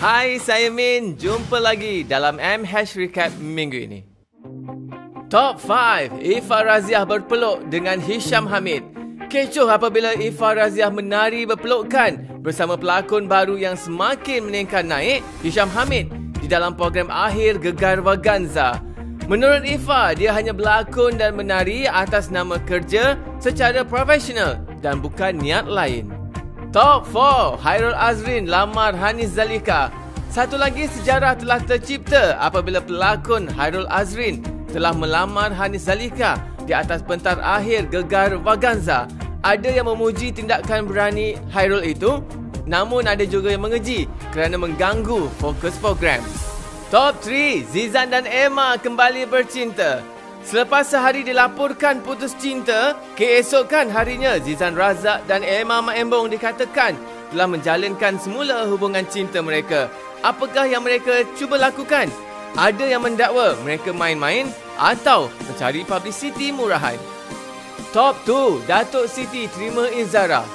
Hai, saya Min. Jumpa lagi dalam M-Hash Recap minggu ini. Top 5. Ifah Raziah berpeluk dengan Hisham Hamid. Kecoh apabila Ifah Raziah menari berpelukan bersama pelakon baru yang semakin meningkat naik, Hisham Hamid, di dalam program akhir Gegar Vaganza. Menurut Ifah, dia hanya berlakon dan menari atas nama kerja secara profesional dan bukan niat lain. Top 4. Hairul Azrin lamar Hanis Zalika. Satu lagi sejarah telah tercipta apabila pelakon Hairul Azrin telah melamar Hanis Zalika di atas pentas akhir Gegar Vaganza. Ada yang memuji tindakan berani Hairul itu, namun ada juga yang mengeji kerana mengganggu fokus program. Top 3. Zizan dan Emma kembali bercinta. Selepas sehari dilaporkan putus cinta, keesokan harinya Zizan Razak dan Emma Mak Embong dikatakan telah menjalinkan semula hubungan cinta mereka. Apakah yang mereka cuba lakukan? Ada yang mendakwa mereka main-main atau mencari publicity murahan. Top 2. Datuk Siti terima Izara.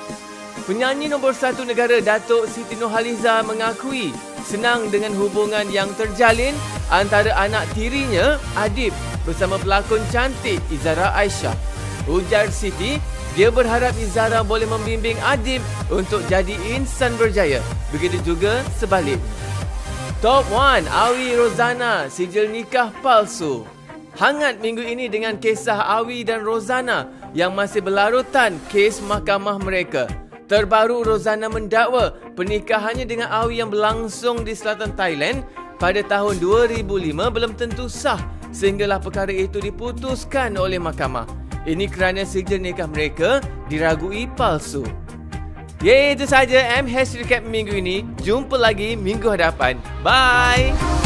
Penyanyi nombor 1 negara Datuk Siti Nurhaliza mengakui senang dengan hubungan yang terjalin antara anak tirinya, Adib, bersama pelakon cantik Izara Aisyah. Ujar Siti, dia berharap Izara boleh membimbing Adib untuk jadi insan berjaya. Begitu juga sebaliknya. Top 1. Awi Rozana, sijil nikah palsu. Hangat minggu ini dengan kisah Awi dan Rozana yang masih berlarutan kes mahkamah mereka. Terbaru, Rozana mendakwa pernikahannya dengan Awi yang berlangsung di selatan Thailand pada tahun 2005 belum tentu sah sehinggalah perkara itu diputuskan oleh mahkamah. Ini kerana sijil nikah mereka diragui palsu. Itu sahaja M-Hash Recap minggu ini. Jumpa lagi minggu hadapan. Bye!